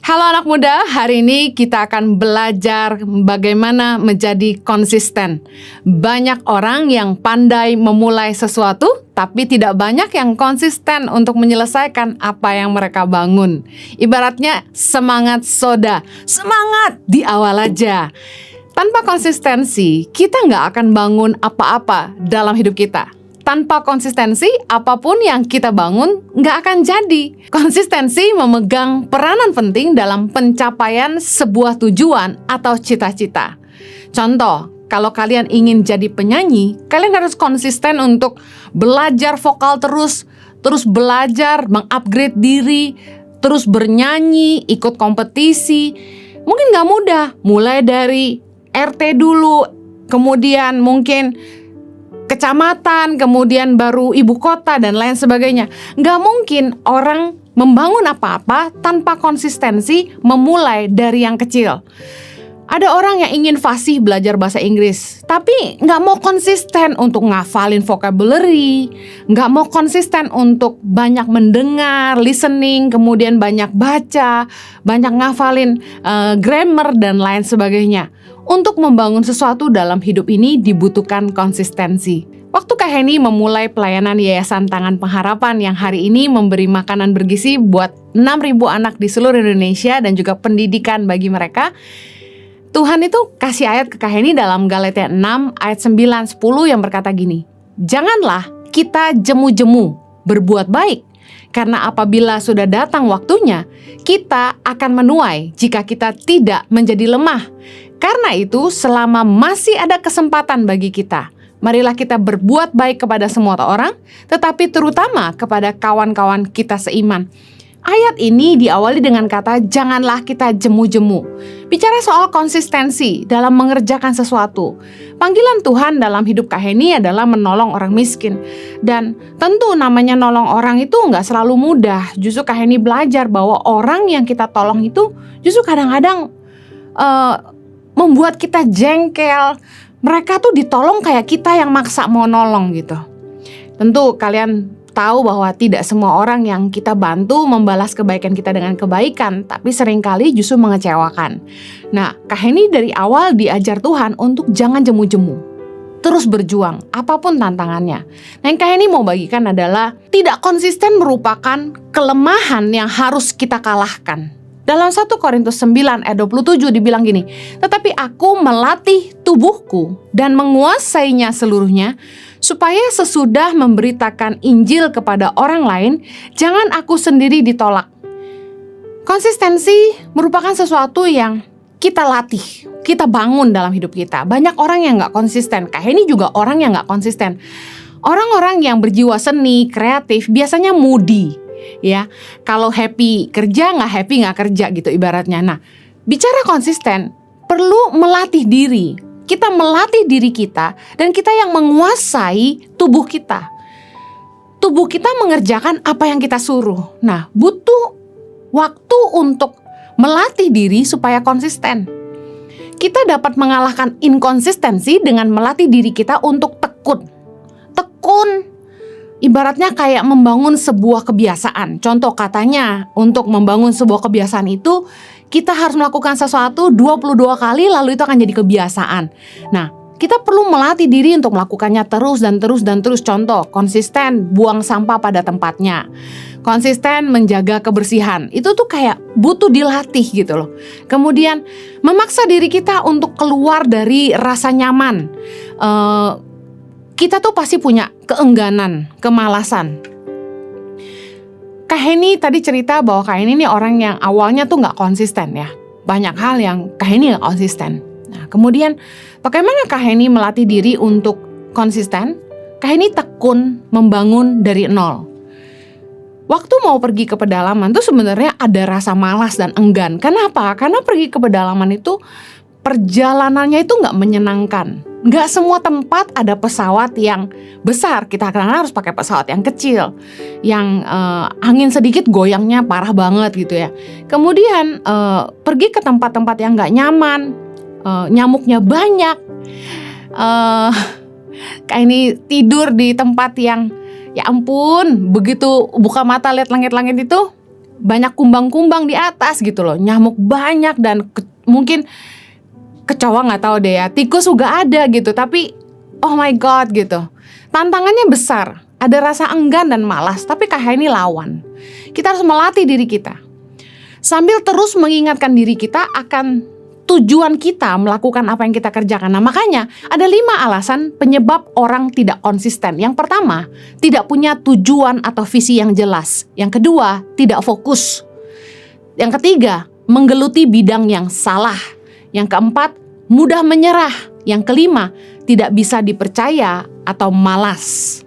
Halo anak muda, hari ini kita akan belajar bagaimana menjadi konsisten. Banyak orang yang pandai memulai sesuatu, tapi tidak banyak yang konsisten untuk menyelesaikan apa yang mereka bangun. Ibaratnya semangat soda, semangat di awal aja. Tanpa konsistensi, kita nggak akan bangun apa-apa dalam hidup kita. Tanpa konsistensi, apapun yang kita bangun nggak akan jadi. Konsistensi memegang peranan penting dalam pencapaian sebuah tujuan atau cita-cita. Contoh, kalau kalian ingin jadi penyanyi, kalian harus konsisten untuk belajar vokal terus belajar, mengupgrade diri, terus bernyanyi, ikut kompetisi. Mungkin nggak mudah, mulai dari RT dulu, kemudian mungkin kecamatan, kemudian baru ibu kota dan lain sebagainya. Nggak mungkin orang membangun apa-apa tanpa konsistensi memulai dari yang kecil. Ada orang yang ingin fasih belajar bahasa Inggris, tapi nggak mau konsisten untuk ngafalin vocabulary, nggak mau konsisten untuk banyak mendengar, listening, kemudian banyak baca, banyak ngafalin grammar dan lain sebagainya. Untuk membangun sesuatu dalam hidup ini dibutuhkan konsistensi. Waktu Kak Heni memulai pelayanan Yayasan Tangan Pengharapan yang hari ini memberi makanan bergizi buat 6.000 anak di seluruh Indonesia dan juga pendidikan bagi mereka, Tuhan itu kasih ayat ke Kak Heni dalam Galatia 6 ayat 9-10 yang berkata gini, "Janganlah kita jemu-jemu berbuat baik, karena apabila sudah datang waktunya, kita akan menuai jika kita tidak menjadi lemah. Karena itu, selama masih ada kesempatan bagi kita, marilah kita berbuat baik kepada semua orang, tetapi terutama kepada kawan-kawan kita seiman." Ayat ini diawali dengan kata, janganlah kita jemu-jemu. Bicara soal konsistensi dalam mengerjakan sesuatu. Panggilan Tuhan dalam hidup Kak Heni adalah menolong orang miskin. Dan tentu namanya nolong orang itu nggak selalu mudah. Justru Kak Heni belajar bahwa orang yang kita tolong itu justru kadang-kadang membuat kita jengkel. Mereka tuh ditolong kayak kita yang maksa mau nolong gitu. Tentu kalian tahu bahwa tidak semua orang yang kita bantu membalas kebaikan kita dengan kebaikan, tapi seringkali justru mengecewakan. Nah, Kak Heni dari awal diajar Tuhan untuk jangan jemu-jemu, terus berjuang, apapun tantangannya. Nah, yang Kak Heni mau bagikan adalah tidak konsisten merupakan kelemahan yang harus kita kalahkan. Dalam 1 Korintus 9 ayat 27 dibilang gini, "Tetapi aku melatih tubuhku dan menguasainya seluruhnya, supaya sesudah memberitakan Injil kepada orang lain, jangan aku sendiri ditolak." Konsistensi merupakan sesuatu yang kita latih, kita bangun dalam hidup kita. Banyak orang yang gak konsisten, Kak Heni juga orang yang gak konsisten. Orang-orang yang berjiwa seni, kreatif, biasanya moody, ya. Kalau happy kerja, nggak kerja gitu ibaratnya. Nah, bicara konsisten, perlu melatih diri. Kita melatih diri kita dan kita yang menguasai tubuh kita. Tubuh kita mengerjakan apa yang kita suruh. Nah, butuh waktu untuk melatih diri supaya konsisten. Kita dapat mengalahkan inkonsistensi dengan melatih diri kita untuk tekun. Tekun ibaratnya kayak membangun sebuah kebiasaan. Contoh katanya, untuk membangun sebuah kebiasaan itu kita harus melakukan sesuatu 22 kali lalu itu akan jadi kebiasaan. Nah, kita perlu melatih diri untuk melakukannya terus dan terus. Contoh, konsisten buang sampah pada tempatnya. Konsisten menjaga kebersihan. Itu tuh kayak butuh dilatih gitu loh. Kemudian memaksa diri kita untuk keluar dari rasa nyaman. Kita tuh pasti punya keengganan, kemalasan. Kak Heni tadi cerita bahwa Kak Heni ini orang yang awalnya tuh gak konsisten ya. Banyak hal yang Kak Heni gak konsisten. Nah, kemudian bagaimana Kak Heni melatih diri untuk konsisten? Kak Heni tekun membangun dari nol. Waktu mau pergi ke pedalaman tuh sebenarnya ada rasa malas dan enggan. Kenapa? Karena pergi ke pedalaman itu perjalanannya itu gak menyenangkan. Gak semua tempat ada pesawat yang besar. Kita kadang-kadang harus pakai pesawat yang kecil, yang angin sedikit goyangnya parah banget gitu ya. Kemudian pergi ke tempat-tempat yang gak nyaman, nyamuknya banyak. Kayak ini tidur di tempat yang ya ampun, begitu buka mata lihat langit-langit itu banyak kumbang-kumbang di atas gitu loh. Nyamuk banyak dan mungkin kecoa nggak tahu deh ya. Tikus juga ada gitu. Tapi oh my God gitu. Tantangannya besar. Ada rasa enggan dan malas. Tapi Kak Heni lawan. Kita harus melatih diri kita. Sambil terus mengingatkan diri kita akan tujuan kita melakukan apa yang kita kerjakan. Nah makanya ada 5 alasan penyebab orang tidak konsisten. Yang pertama, tidak punya tujuan atau visi yang jelas. Yang kedua, tidak fokus. Yang ketiga, menggeluti bidang yang salah. Yang keempat, mudah menyerah. Yang kelima, tidak bisa dipercaya atau malas.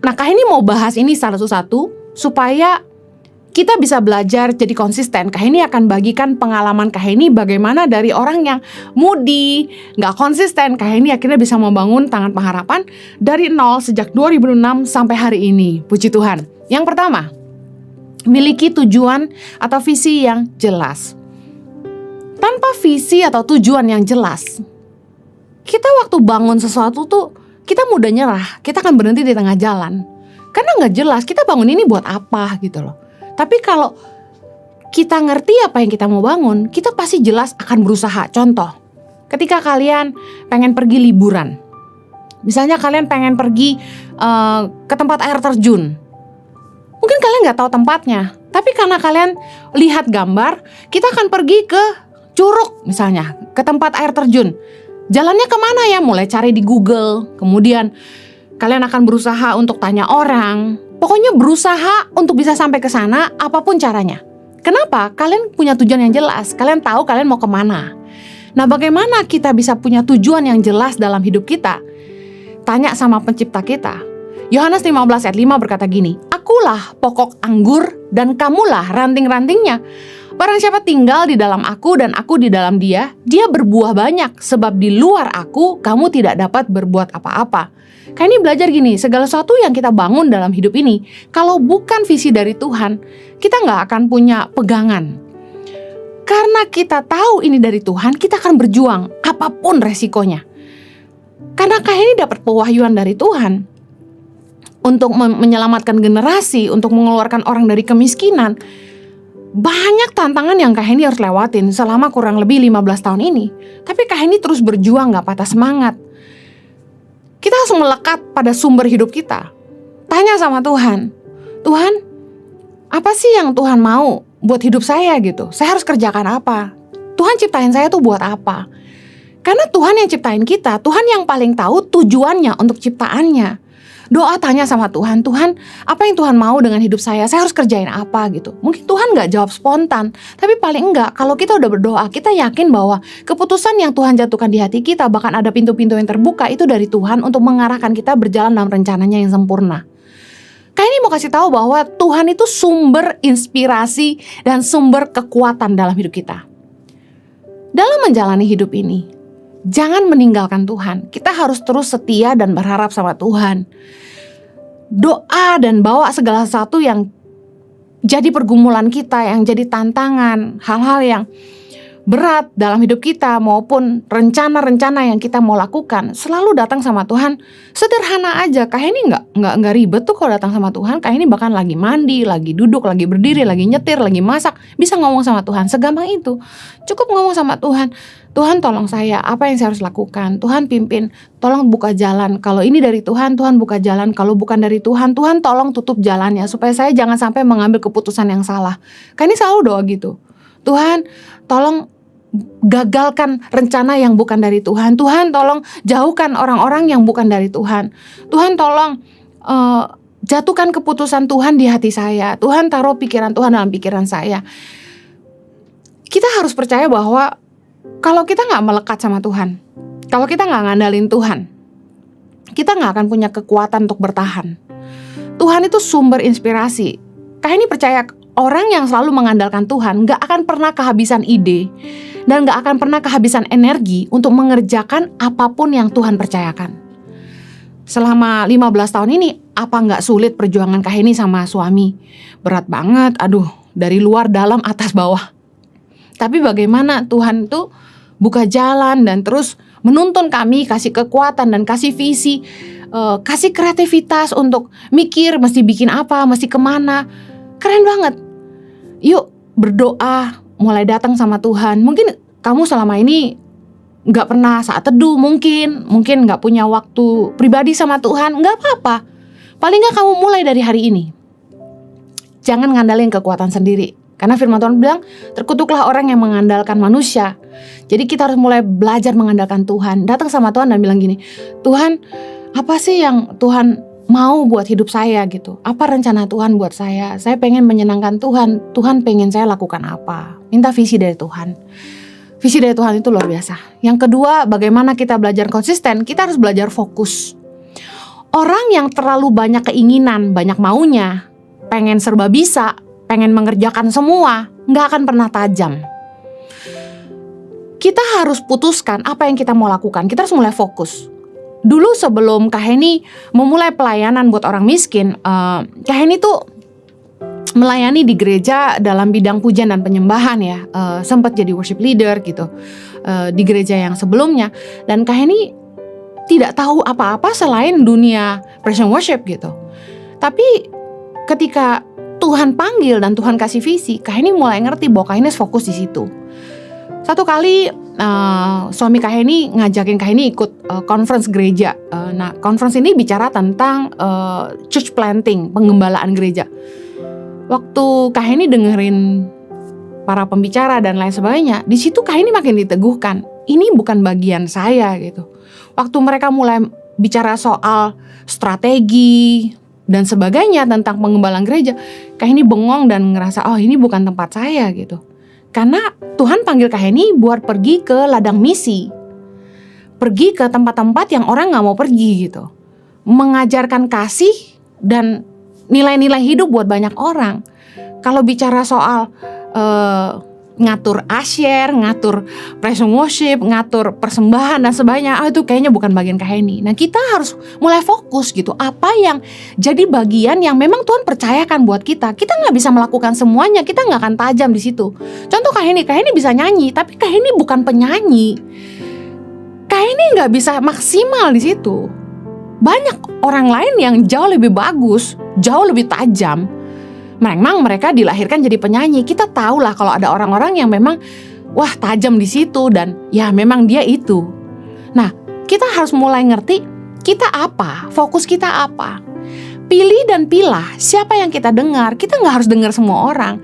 Nah Kak Heni mau bahas ini satu-satu supaya kita bisa belajar jadi konsisten. Kak Heni akan bagikan pengalaman Kak Heni bagaimana dari orang yang moody, gak konsisten, Kak Heni akhirnya bisa membangun Tangan Pengharapan dari nol sejak 2006 sampai hari ini. Puji Tuhan. Yang pertama, miliki tujuan atau visi yang jelas. Tanpa visi atau tujuan yang jelas, kita waktu bangun sesuatu tuh kita mudah nyerah. Kita akan berhenti di tengah jalan. Karena gak jelas kita bangun ini buat apa gitu loh. Tapi kalau kita ngerti apa yang kita mau bangun, kita pasti jelas akan berusaha. Contoh, ketika kalian pengen pergi liburan, misalnya kalian pengen pergi ke tempat air terjun, mungkin kalian nggak tahu tempatnya, tapi karena kalian lihat gambar, kita akan pergi ke Curug misalnya, ke tempat air terjun. Jalannya kemana ya? Mulai cari di Google, kemudian kalian akan berusaha untuk tanya orang. Pokoknya berusaha untuk bisa sampai ke sana apapun caranya. Kenapa? Kalian punya tujuan yang jelas. Kalian tahu kalian mau kemana. Nah bagaimana kita bisa punya tujuan yang jelas dalam hidup kita? Tanya sama pencipta kita. Yohanes 15 ayat 5 berkata gini, Akulah pokok anggur dan kamulah ranting-rantingnya. Barang siapa tinggal di dalam aku dan aku di dalam dia, dia berbuah banyak. Sebab di luar aku, kamu tidak dapat berbuat apa-apa. Kak ini belajar gini, segala sesuatu yang kita bangun dalam hidup ini, kalau bukan visi dari Tuhan, kita gak akan punya pegangan. Karena kita tahu ini dari Tuhan, kita akan berjuang apapun resikonya. Karena Kak ini dapat pewahyuan dari Tuhan untuk menyelamatkan generasi, untuk mengeluarkan orang dari kemiskinan. Banyak tantangan yang Kak Heni harus lewatin selama kurang lebih 15 tahun ini. Tapi Kak Heni terus berjuang gak patah semangat. Kita harus melekat pada sumber hidup kita. Tanya sama Tuhan, Tuhan, apa sih yang Tuhan mau buat hidup saya gitu? Saya harus kerjakan apa? Tuhan ciptain saya tuh buat apa? Karena Tuhan yang ciptain kita, Tuhan yang paling tahu tujuannya untuk ciptaannya. Doa tanya sama Tuhan, Tuhan apa yang Tuhan mau dengan hidup saya harus kerjain apa gitu. Mungkin Tuhan gak jawab spontan, tapi paling enggak kalau kita udah berdoa, kita yakin bahwa keputusan yang Tuhan jatuhkan di hati kita, bahkan ada pintu-pintu yang terbuka, itu dari Tuhan untuk mengarahkan kita berjalan dalam rencananya yang sempurna. Kayak ini mau kasih tahu bahwa Tuhan itu sumber inspirasi dan sumber kekuatan dalam hidup kita. Dalam menjalani hidup ini, jangan meninggalkan Tuhan. Kita harus terus setia dan berharap sama Tuhan. Doa dan bawa segala sesuatu yang jadi pergumulan kita, yang jadi tantangan, hal-hal yang berat dalam hidup kita maupun rencana-rencana yang kita mau lakukan, selalu datang sama Tuhan. Sederhana aja. Kak ini nggak ribet tuh kalau datang sama Tuhan. Kak ini bahkan lagi mandi, lagi duduk, lagi berdiri, lagi nyetir, lagi masak, bisa ngomong sama Tuhan. Segampang itu. Cukup ngomong sama Tuhan. Tuhan tolong saya, apa yang saya harus lakukan? Tuhan pimpin, tolong buka jalan. Kalau ini dari Tuhan, Tuhan buka jalan. Kalau bukan dari Tuhan, Tuhan tolong tutup jalannya supaya saya jangan sampai mengambil keputusan yang salah. Kan ini selalu doa gitu. Tuhan tolong gagalkan rencana yang bukan dari Tuhan. Tuhan tolong jauhkan orang-orang yang bukan dari Tuhan. Tuhan tolong jatuhkan keputusan Tuhan di hati saya. Tuhan taruh pikiran Tuhan dalam pikiran saya. Kita harus percaya bahwa kalau kita gak melekat sama Tuhan, kalau kita gak ngandalin Tuhan, kita gak akan punya kekuatan untuk bertahan. Tuhan itu sumber inspirasi. Kak ini percaya orang yang selalu mengandalkan Tuhan gak akan pernah kehabisan ide dan gak akan pernah kehabisan energi untuk mengerjakan apapun yang Tuhan percayakan. Selama 15 tahun ini, apa gak sulit perjuangan Kak ini sama suami? Berat banget, dari luar, dalam, atas, bawah. Tapi bagaimana Tuhan itu buka jalan dan terus menuntun kami, kasih kekuatan dan kasih visi, kasih kreativitas untuk mikir mesti bikin apa, mesti kemana. Keren banget. Yuk berdoa, mulai datang sama Tuhan. Mungkin kamu selama ini gak pernah saat teduh, mungkin gak punya waktu pribadi sama Tuhan. Gak apa-apa, paling gak kamu mulai dari hari ini. Jangan ngandalin kekuatan sendiri, karena firman Tuhan bilang, terkutuklah orang yang mengandalkan manusia. Jadi kita harus mulai belajar mengandalkan Tuhan. Datang sama Tuhan dan bilang gini, Tuhan, apa sih yang Tuhan mau buat hidup saya gitu? Apa rencana Tuhan buat saya? Saya pengen menyenangkan Tuhan. Tuhan pengen saya lakukan apa? Minta visi dari Tuhan. Visi dari Tuhan itu luar biasa. Yang kedua, bagaimana kita belajar konsisten? Kita harus belajar fokus. Orang yang terlalu banyak keinginan, banyak maunya, pengen serba bisa, pengen mengerjakan semua, nggak akan pernah tajam. Kita harus putuskan apa yang kita mau lakukan. Kita harus mulai fokus. Dulu sebelum Kak Heni memulai pelayanan buat orang miskin, Kak Heni tuh melayani di gereja dalam bidang pujian dan penyembahan ya. Sempat jadi worship leader gitu di gereja yang sebelumnya. Dan Kak Heni tidak tahu apa-apa selain dunia praise and worship gitu. Tapi ketika Tuhan panggil dan Tuhan kasih visi, Kak Heni mulai ngerti bahwa Kak Heni harus fokus di situ. Satu kali suami Kak Heni ngajakin Kak Heni ikut conference gereja. Nah, conference ini bicara tentang church planting, penggembalaan gereja. Waktu Kak Heni dengerin para pembicara dan lain sebagainya, di situ Kak Heni makin diteguhkan. Ini bukan bagian saya gitu. Waktu mereka mulai bicara soal strategi dan sebagainya tentang penggembalaan gereja, Kak Heni bengong dan ngerasa, oh ini bukan tempat saya gitu. Karena Tuhan panggil Kak Heni buat pergi ke ladang misi, pergi ke tempat-tempat yang orang gak mau pergi gitu, mengajarkan kasih dan nilai-nilai hidup buat banyak orang. Kalau bicara soal ngatur asyir, ngatur praise and worship, ngatur persembahan dan sebagainya, itu kayaknya bukan bagian Kak Heni. Nah, kita harus mulai fokus gitu, apa yang jadi bagian yang memang Tuhan percayakan buat kita. Kita nggak bisa melakukan semuanya, kita nggak akan tajam di situ. Contoh Kak Heni bisa nyanyi, tapi Kak Heni bukan penyanyi. Kak Heni nggak bisa maksimal di situ. Banyak orang lain yang jauh lebih bagus, jauh lebih tajam. Memang mereka dilahirkan jadi penyanyi. Kita tahu lah kalau ada orang-orang yang memang wah tajam di situ dan ya memang dia itu. Nah, kita harus mulai ngerti kita apa, fokus kita apa. Pilih dan pilah siapa yang kita dengar. Kita nggak harus dengar semua orang.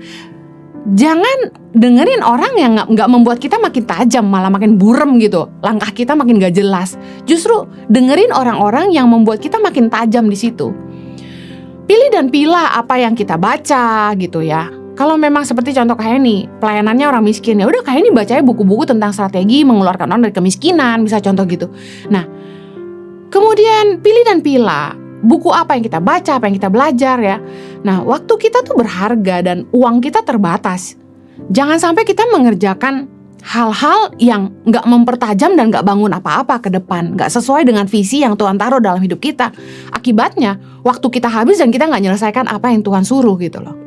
Jangan dengerin orang yang nggak membuat kita makin tajam, malah makin burem gitu. Langkah kita makin gak jelas. Justru dengerin orang-orang yang membuat kita makin tajam di situ. Pilih dan pilah apa yang kita baca gitu ya. Kalau memang seperti contoh Kak Heni, pelayanannya orang miskin, ya udah Kak Heni bacanya buku-buku tentang strategi mengeluarkan orang dari kemiskinan, bisa contoh gitu. Nah, kemudian pilih dan pilah buku apa yang kita baca, apa yang kita belajar ya. Nah, waktu kita tuh berharga dan uang kita terbatas. Jangan sampai kita mengerjakan hal-hal yang gak mempertajam dan gak bangun apa-apa ke depan, gak sesuai dengan visi yang Tuhan taruh dalam hidup kita. Akibatnya waktu kita habis dan kita gak menyelesaikan apa yang Tuhan suruh gitu loh.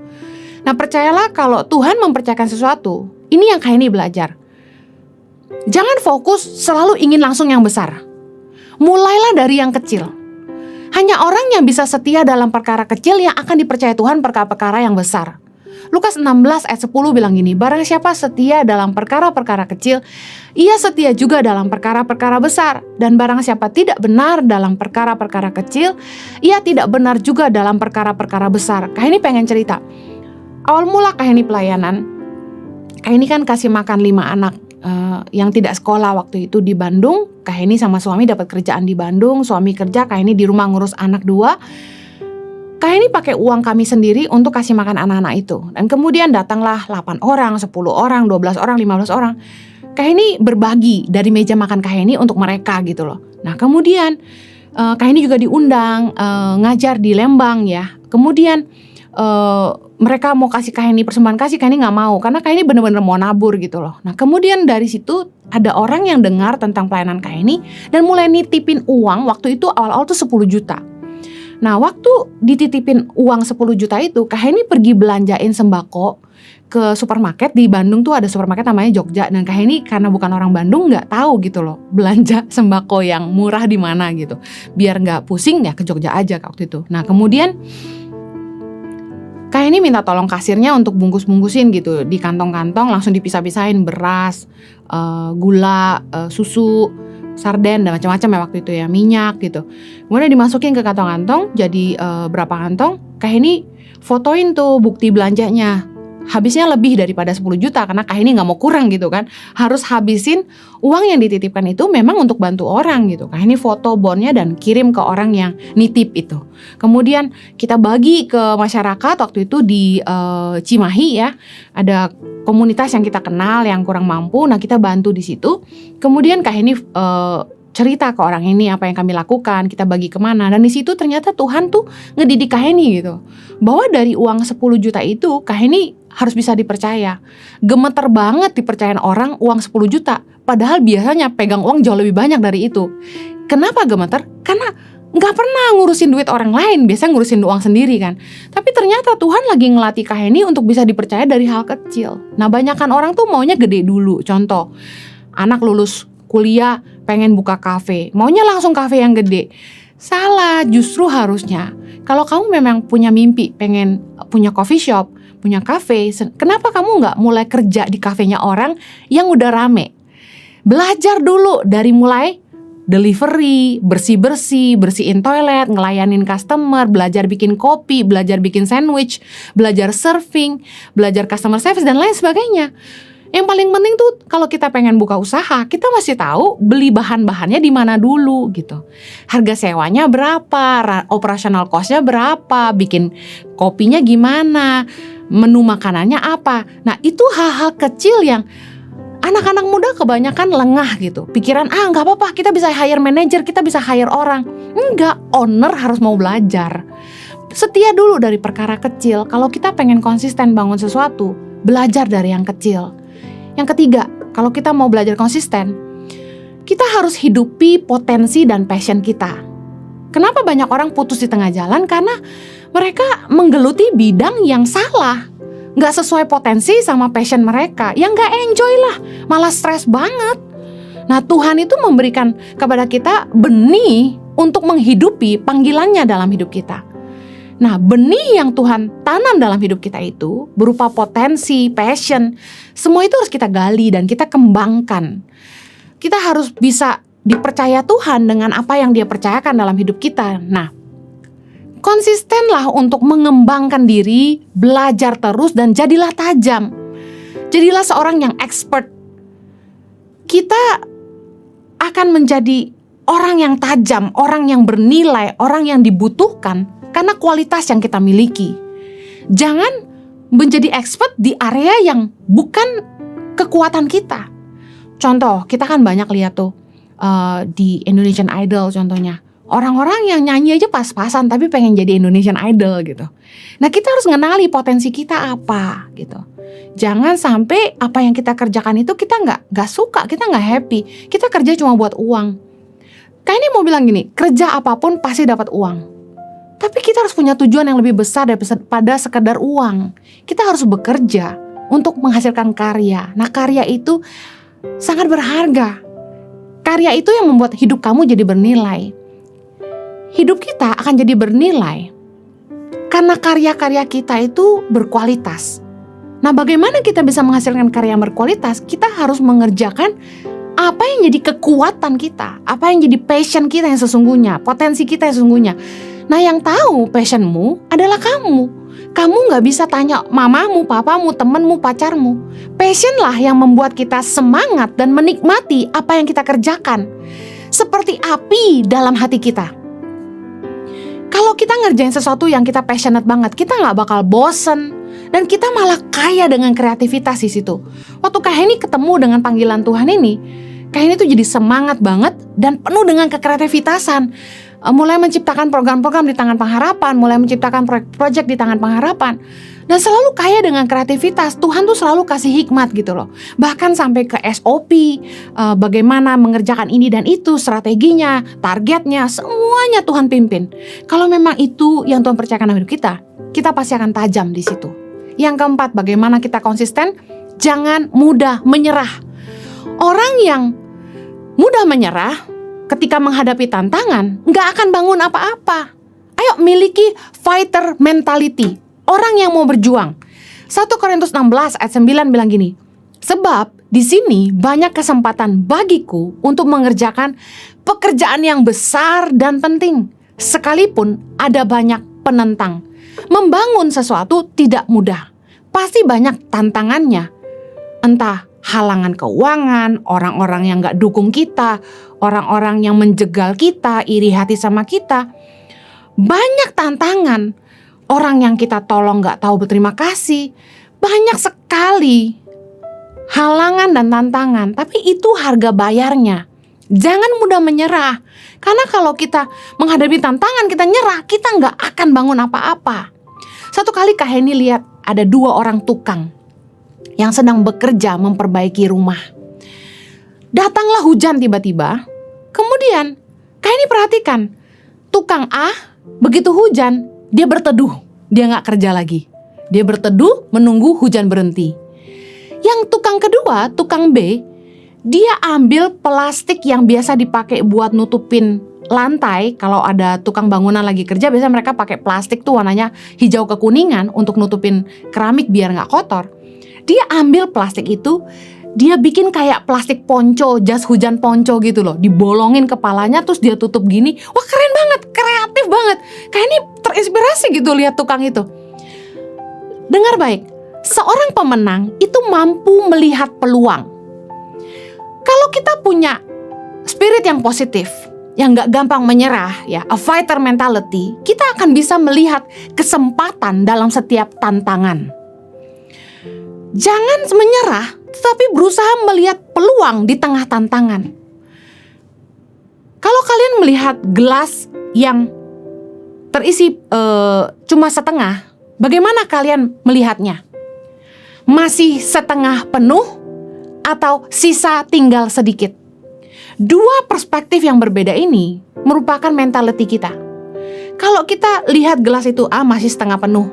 Nah, percayalah kalau Tuhan mempercayakan sesuatu, ini yang Kak Heni belajar. Jangan fokus selalu ingin langsung yang besar. Mulailah dari yang kecil. Hanya orang yang bisa setia dalam perkara kecil yang akan dipercaya Tuhan perkara-perkara yang besar. Lukas 16 ayat 10 bilang gini, barang siapa setia dalam perkara-perkara kecil, ia setia juga dalam perkara-perkara besar. Dan barang siapa tidak benar dalam perkara-perkara kecil, ia tidak benar juga dalam perkara-perkara besar. Kak Heni pengen cerita. Awal mula Kak Heni pelayanan, Kak Heni kan kasih makan 5 anak yang tidak sekolah waktu itu di Bandung. Kak Heni sama suami dapat kerjaan di Bandung, suami kerja, Kak Heni di rumah ngurus anak 2. Kak Heni pakai uang kami sendiri untuk kasih makan anak-anak itu. Dan kemudian datanglah 8 orang, 10 orang, 12 orang, 15 orang. Kak Heni berbagi dari meja makan Kak Heni untuk mereka gitu loh. Nah, kemudian Kak Heni juga diundang ngajar di Lembang ya. Kemudian mereka mau kasih Kak Heni persembahan kasih, Kak Heni gak mau. Karena Kak Heni bener-bener mau nabur gitu loh. Nah, kemudian dari situ ada orang yang dengar tentang pelayanan Kak Heni dan mulai nitipin uang. Waktu itu awal-awal tuh 10 juta. Nah, waktu dititipin uang 10 juta itu, Kak Heni pergi belanjain sembako ke supermarket. Di Bandung tuh ada supermarket namanya Jogja. Dan Kak Heni karena bukan orang Bandung gak tahu gitu loh belanja sembako yang murah di mana gitu. Biar gak pusing ya ke Jogja aja waktu itu. Nah, kemudian Kak Heni minta tolong kasirnya untuk bungkus-bungkusin gitu di kantong-kantong, langsung dipisah-pisahin beras, gula, susu, sarden dan macam-macam ya waktu itu ya, minyak gitu. Kemudian dimasukin ke kantong-kantong, jadi berapa kantong? Kak Heni fotoin tuh bukti belanjanya. Habisnya lebih daripada 10 juta karena Kak Heni gak mau kurang gitu kan. Harus habisin uang yang dititipkan itu memang untuk bantu orang gitu. Kak Heni foto bondnya dan kirim ke orang yang nitip itu. Kemudian kita bagi ke masyarakat waktu itu di Cimahi ya. Ada komunitas yang kita kenal yang kurang mampu. Nah kita bantu di situ. Kemudian Kak Heni cerita ke orang ini apa yang kami lakukan, kita bagi kemana. Dan di situ ternyata Tuhan tuh ngedidik Kak Heni gitu. Bahwa dari uang 10 juta itu Kak Heni harus bisa dipercaya. Gemeter banget dipercayain orang uang 10 juta. Padahal biasanya pegang uang jauh lebih banyak dari itu. Kenapa gemeter? Karena gak pernah ngurusin duit orang lain. Biasanya ngurusin uang sendiri kan. Tapi ternyata Tuhan lagi ngelatih Kak Heni untuk bisa dipercaya dari hal kecil. Nah banyakan orang tuh maunya gede dulu. Contoh, anak lulus kuliah pengen buka kafe. Maunya langsung kafe yang gede. Salah, justru harusnya kalau kamu memang punya mimpi pengen punya coffee shop, punya kafe, kenapa kamu gak mulai kerja di kafenya orang yang udah rame? Belajar dulu dari mulai delivery, bersihin toilet, ngelayanin customer, belajar bikin kopi, belajar bikin sandwich, belajar serving, belajar customer service dan lain sebagainya. Yang paling penting tuh kalau kita pengen buka usaha, kita masih tahu beli bahan-bahannya di mana dulu gitu. Harga sewanya berapa, operational cost-nya berapa, bikin kopinya gimana, menu makanannya apa. Nah itu hal-hal kecil yang anak-anak muda kebanyakan lengah gitu. Pikiran gak apa-apa, kita bisa hire manager, kita bisa hire orang. Enggak, owner harus mau belajar. Setia dulu dari perkara kecil. Kalau kita pengen konsisten bangun sesuatu, belajar dari yang kecil. Yang ketiga, kalau kita mau belajar konsisten, kita harus hidupi potensi dan passion kita. Kenapa banyak orang putus di tengah jalan? Karena mereka menggeluti bidang yang salah. Gak sesuai potensi sama passion mereka. Yang gak enjoy lah, malah stres banget. Nah Tuhan itu memberikan kepada kita benih untuk menghidupi panggilannya dalam hidup kita. Nah, benih yang Tuhan tanam dalam hidup kita itu berupa potensi, passion, semua itu harus kita gali dan kita kembangkan. Kita harus bisa dipercaya Tuhan dengan apa yang Dia percayakan dalam hidup kita. Nah, konsistenlah untuk mengembangkan diri, belajar terus dan jadilah tajam. Jadilah seorang yang expert. Kita akan menjadi orang yang tajam, orang yang bernilai, orang yang dibutuhkan karena kualitas yang kita miliki. Jangan menjadi expert di area yang bukan kekuatan kita. Contoh, kita kan banyak lihat tuh di Indonesian Idol contohnya. Orang-orang yang nyanyi aja pas-pasan tapi pengen jadi Indonesian Idol gitu. Nah kita harus mengenali potensi kita apa gitu. Jangan sampai apa yang kita kerjakan itu kita nggak suka, kita nggak happy. Kita kerja cuma buat uang. Kayak ini mau bilang gini, kerja apapun pasti dapat uang. Tapi kita harus punya tujuan yang lebih besar daripada sekedar uang. Kita harus bekerja untuk menghasilkan karya. Nah karya itu sangat berharga. Karya itu yang membuat hidup kamu jadi bernilai. Hidup kita akan jadi bernilai karena karya-karya kita itu berkualitas. Nah bagaimana kita bisa menghasilkan karya yang berkualitas? Kita harus mengerjakan apa yang jadi kekuatan kita, apa yang jadi passion kita yang sesungguhnya, potensi kita yang sesungguhnya. Nah yang tahu passionmu adalah kamu. Kamu gak bisa tanya mamamu, papamu, temenmu, pacarmu. Passion lah yang membuat kita semangat dan menikmati apa yang kita kerjakan. Seperti api dalam hati kita. Kalau kita ngerjain sesuatu yang kita passionate banget, kita gak bakal bosen. Dan kita malah kaya dengan kreativitas di situ. Waktu Kak Heni ketemu dengan panggilan Tuhan ini, Kak Heni tuh jadi semangat banget dan penuh dengan kekreativitasan. Mulai menciptakan program-program di tangan pengharapan, mulai menciptakan proyek-proyek di tangan pengharapan. Dan selalu kaya dengan kreativitas. Tuhan tuh selalu kasih hikmat gitu loh. Bahkan sampai ke SOP, bagaimana mengerjakan ini dan itu, strateginya, targetnya, semuanya Tuhan pimpin. Kalau memang itu yang Tuhan percayakan dalam hidup kita pasti akan tajam di situ. Yang keempat, bagaimana kita konsisten? Jangan mudah menyerah. Orang yang mudah menyerah ketika menghadapi tantangan, nggak akan bangun apa-apa. Ayo miliki fighter mentality. Orang yang mau berjuang. 1 Korintus 16 ayat 9 bilang gini, sebab di sini banyak kesempatan bagiku untuk mengerjakan pekerjaan yang besar dan penting, sekalipun ada banyak penentang. Membangun sesuatu tidak mudah, pasti banyak tantangannya. Entah halangan keuangan, orang-orang yang gak dukung kita, orang-orang yang menjegal kita, iri hati sama kita. Banyak tantangan, orang yang kita tolong gak tahu berterima kasih. Banyak sekali halangan dan tantangan, tapi itu harga bayarnya. Jangan mudah menyerah, karena kalau kita menghadapi tantangan, kita nyerah, kita gak akan bangun apa-apa. Satu kali Kak Heni lihat ada 2 orang tukang yang sedang bekerja memperbaiki rumah. Datanglah hujan tiba-tiba. Kemudian Kak Heni perhatikan, tukang A begitu hujan, dia berteduh. Dia gak kerja lagi. Dia berteduh menunggu hujan berhenti. Yang tukang kedua, tukang B, dia ambil plastik yang biasa dipakai buat nutupin lantai. Kalau ada tukang bangunan lagi kerja, biasanya mereka pakai plastik tuh warnanya hijau kekuningan untuk nutupin keramik biar gak kotor. Dia ambil plastik itu, dia bikin kayak plastik ponco, jas hujan ponco gitu loh. Dibolongin kepalanya terus dia tutup gini. Wah, keren banget, kreatif banget. Kayak ini terinspirasi gitu lihat tukang itu. Dengar baik, seorang pemenang itu mampu melihat peluang. Kalau kita punya spirit yang positif, yang gak gampang menyerah, ya, a fighter mentality, kita akan bisa melihat kesempatan dalam setiap tantangan. Jangan menyerah, tetapi berusaha melihat peluang di tengah tantangan. Kalau kalian melihat gelas yang terisi cuma setengah, bagaimana kalian melihatnya? Masih setengah penuh atau sisa tinggal sedikit? 2 perspektif yang berbeda ini merupakan mentality kita. Kalau kita lihat gelas itu masih setengah penuh,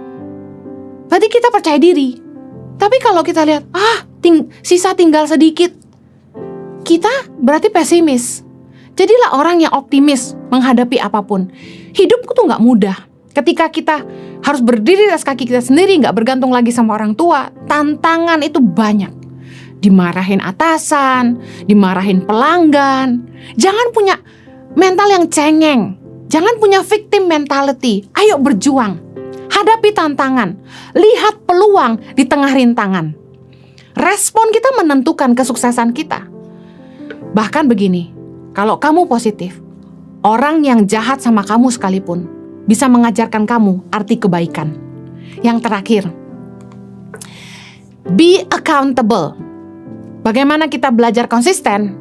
berarti kita percaya diri. Tapi kalau kita lihat sisa tinggal sedikit, kita berarti pesimis. Jadilah orang yang optimis menghadapi apapun. Hidupku tuh gak mudah. Ketika kita harus berdiri atas kaki kita sendiri, gak bergantung lagi sama orang tua, tantangan itu banyak. Dimarahin atasan, dimarahin pelanggan. Jangan punya mental yang cengeng. Jangan punya victim mentality. Ayo berjuang. Hadapi tantangan. Lihat peluang di tengah rintangan. Respon kita menentukan kesuksesan kita. Bahkan begini, kalau kamu positif, orang yang jahat sama kamu sekalipun bisa mengajarkan kamu arti kebaikan. Yang terakhir, be accountable. Bagaimana kita belajar konsisten?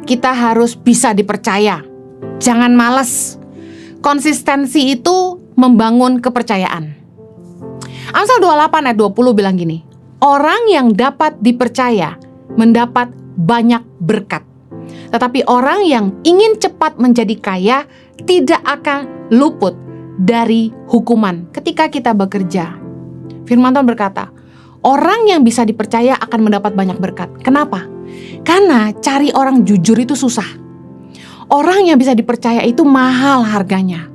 Kita harus bisa dipercaya. Jangan malas. Konsistensi itu membangun kepercayaan. Amsal 28 ayat 20 bilang gini, orang yang dapat dipercaya mendapat banyak berkat. Tetapi orang yang ingin cepat menjadi kaya tidak akan luput dari hukuman ketika kita bekerja. Firman Tuhan berkata, orang yang bisa dipercaya akan mendapat banyak berkat. Kenapa? Karena cari orang jujur itu susah. Orang yang bisa dipercaya itu mahal harganya.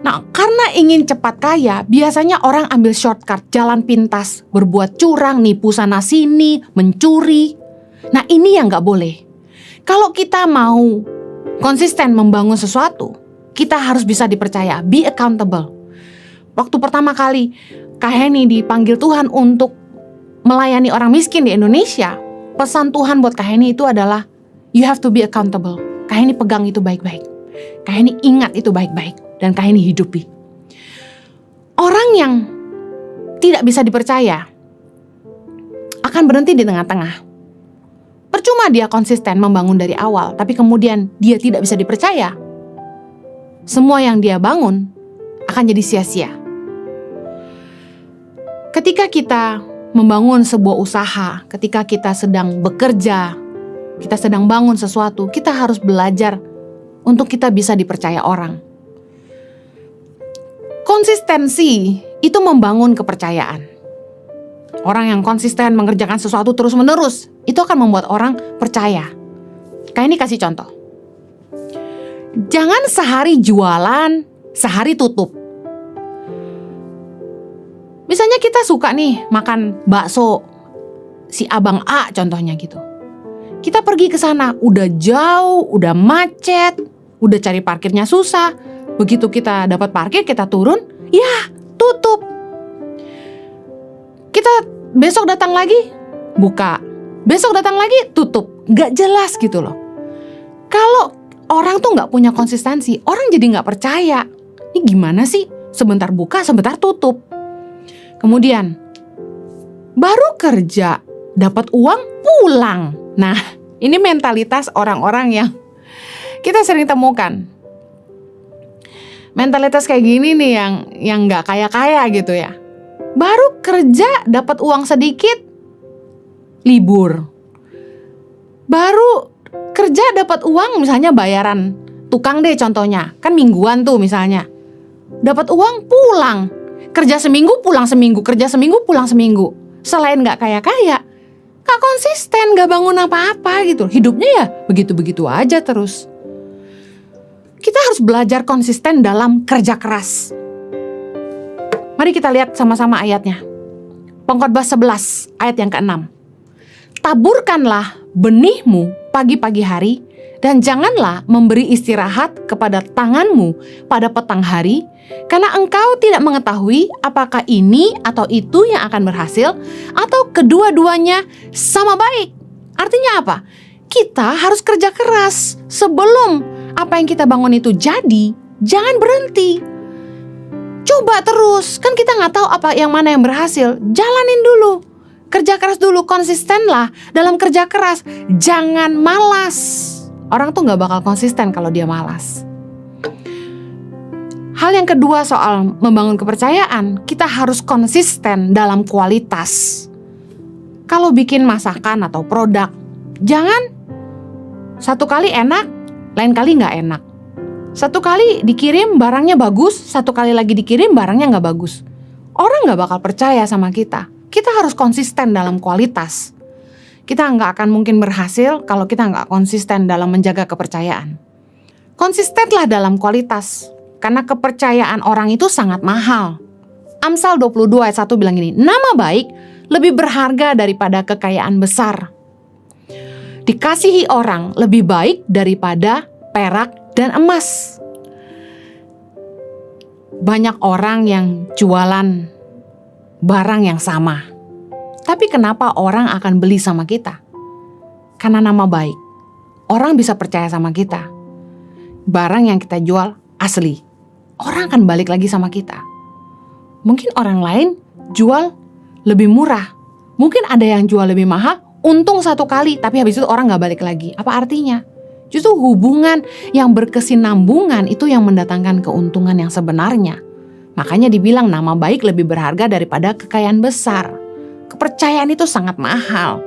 Nah, karena ingin cepat kaya, biasanya orang ambil shortcut, jalan pintas, berbuat curang, nipu sana sini, mencuri. Nah, ini yang gak boleh. Kalau kita mau konsisten membangun sesuatu, kita harus bisa dipercaya, be accountable. Waktu pertama kali Kak Heni dipanggil Tuhan untuk melayani orang miskin di Indonesia, pesan Tuhan buat Kak Heni itu adalah, you have to be accountable. Kak Heni pegang itu baik-baik. Kak Heni ingat itu baik-baik. Dan Kak Heni hidupi. Orang yang tidak bisa dipercaya akan berhenti di tengah-tengah. Percuma dia konsisten membangun dari awal, tapi kemudian dia tidak bisa dipercaya. Semua yang dia bangun akan jadi sia-sia. Ketika kita membangun sebuah usaha, ketika kita sedang bekerja, kita sedang bangun sesuatu, kita harus belajar untuk kita bisa dipercaya orang. Konsistensi itu membangun kepercayaan. Orang yang konsisten mengerjakan sesuatu terus-menerus, itu akan membuat orang percaya. Kayak ini kasih contoh. Jangan sehari jualan, sehari tutup. Misalnya kita suka nih makan bakso si Abang A contohnya gitu. Kita pergi ke sana, udah jauh, udah macet, udah cari parkirnya susah. Begitu kita dapat parkir, kita turun, ya tutup. Kita besok datang lagi, buka. Besok datang lagi, tutup. Gak jelas gitu loh. Kalau orang tuh gak punya konsistensi, orang jadi gak percaya. Ini gimana sih? Sebentar buka, sebentar tutup. Kemudian, baru kerja, dapat uang, pulang. Nah, ini mentalitas orang-orang yang kita sering temukan. Mentalitas kayak gini nih yang gak kaya-kaya gitu ya. Baru kerja, dapat uang sedikit, libur. Baru kerja dapat uang, misalnya bayaran tukang deh contohnya, kan mingguan tuh misalnya. Dapat uang, pulang. Kerja seminggu, pulang seminggu. Kerja seminggu, pulang seminggu. Selain gak kaya-kaya, gak konsisten, gak bangun apa-apa gitu. Hidupnya ya begitu-begitu aja terus. Kita harus belajar konsisten dalam kerja keras. Mari kita lihat sama-sama ayatnya. Pengkhotbah 11 ayat yang ke-6. Taburkanlah benihmu pagi-pagi hari, dan janganlah memberi istirahat kepada tanganmu pada petang hari, karena engkau tidak mengetahui apakah ini atau itu yang akan berhasil, atau kedua-duanya sama baik. Artinya apa? Kita harus kerja keras. Sebelum apa yang kita bangun itu jadi, jangan berhenti. Coba terus, kan kita nggak tahu apa yang mana yang berhasil. Jalanin dulu. Kerja keras dulu, konsistenlah dalam kerja keras. Jangan malas. Orang tuh gak bakal konsisten kalau dia malas. Hal yang kedua soal membangun kepercayaan, kita harus konsisten dalam kualitas. Kalau bikin masakan atau produk, jangan satu kali enak, lain kali gak enak. Satu kali dikirim barangnya bagus, satu kali lagi dikirim barangnya gak bagus. Orang gak bakal percaya sama kita. Kita harus konsisten dalam kualitas. Kita nggak akan mungkin berhasil kalau kita nggak konsisten dalam menjaga kepercayaan. Konsistenlah dalam kualitas, karena kepercayaan orang itu sangat mahal. Amsal 22 ayat 1 bilang gini, nama baik lebih berharga daripada kekayaan besar. Dikasihi orang lebih baik daripada perak dan emas. Banyak orang yang jualan barang yang sama. Tapi kenapa orang akan beli sama kita? Karena nama baik. Orang bisa percaya sama kita. Barang yang kita jual asli. Orang akan balik lagi sama kita. Mungkin orang lain jual lebih murah. Mungkin ada yang jual lebih mahal, untung satu kali, tapi habis itu orang gak balik lagi. Apa artinya? Justru hubungan yang berkesinambungan itu yang mendatangkan keuntungan yang sebenarnya. Makanya dibilang nama baik lebih berharga daripada kekayaan besar. Kepercayaan itu sangat mahal.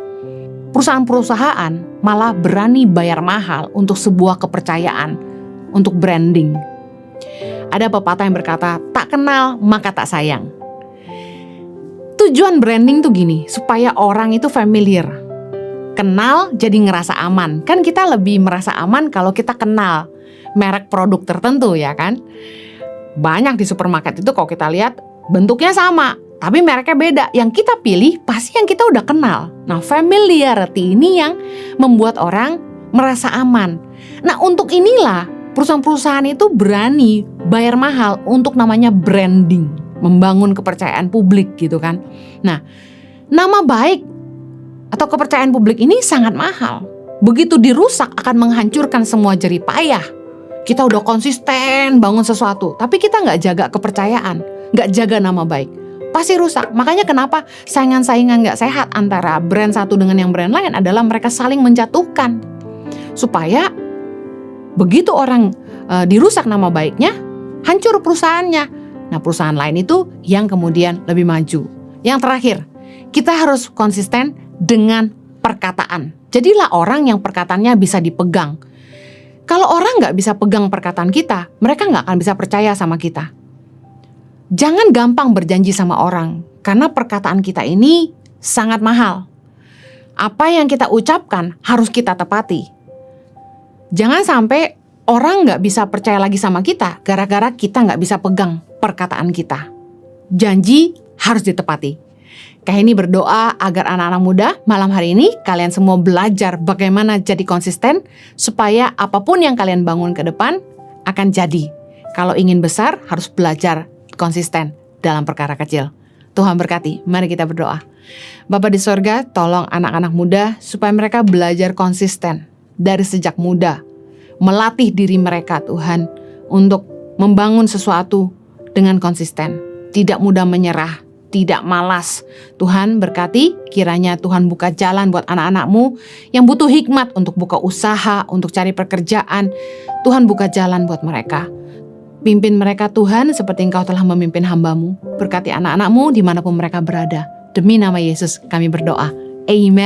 Perusahaan-perusahaan malah berani bayar mahal untuk sebuah kepercayaan, untuk branding. Ada pepatah yang berkata, tak kenal maka tak sayang. Tujuan branding tuh gini, supaya orang itu familiar. Kenal jadi ngerasa aman. Kan kita lebih merasa aman kalau kita kenal merek produk tertentu ya kan. Banyak di supermarket itu kalau kita lihat bentuknya sama, tapi mereknya beda. Yang kita pilih pasti yang kita udah kenal. Nah, familiarity ini yang membuat orang merasa aman. Nah, untuk inilah perusahaan-perusahaan itu berani bayar mahal untuk namanya branding, membangun kepercayaan publik gitu kan. Nah, nama baik atau kepercayaan publik ini sangat mahal. Begitu dirusak akan menghancurkan semua jerih payah. Kita udah konsisten bangun sesuatu, tapi kita nggak jaga kepercayaan, nggak jaga nama baik, pasti rusak. Makanya kenapa saingan-saingan nggak sehat antara brand satu dengan yang brand lain adalah mereka saling menjatuhkan. Supaya begitu orang dirusak nama baiknya, hancur perusahaannya. Nah, perusahaan lain itu yang kemudian lebih maju. Yang terakhir, kita harus konsisten dengan perkataan. Jadilah orang yang perkataannya bisa dipegang. Kalau orang nggak bisa pegang perkataan kita, mereka nggak akan bisa percaya sama kita. Jangan gampang berjanji sama orang, karena perkataan kita ini sangat mahal. Apa yang kita ucapkan harus kita tepati. Jangan sampai orang nggak bisa percaya lagi sama kita, gara-gara kita nggak bisa pegang perkataan kita. Janji harus ditepati. Kak Heni berdoa agar anak-anak muda malam hari ini kalian semua belajar bagaimana jadi konsisten supaya apapun yang kalian bangun ke depan akan jadi. Kalau ingin besar harus belajar konsisten dalam perkara kecil. Tuhan berkati, mari kita berdoa. Bapa di sorga, tolong anak-anak muda supaya mereka belajar konsisten dari sejak muda. Melatih diri mereka Tuhan untuk membangun sesuatu dengan konsisten. Tidak mudah menyerah, tidak malas. Tuhan berkati, kiranya Tuhan buka jalan buat anak-anak-Mu yang butuh hikmat untuk buka usaha, untuk cari pekerjaan. Tuhan buka jalan buat mereka. Pimpin mereka Tuhan seperti Engkau telah memimpin hamba-Mu. Berkati anak-anak-Mu dimanapun mereka berada. Demi nama Yesus kami berdoa. Amen.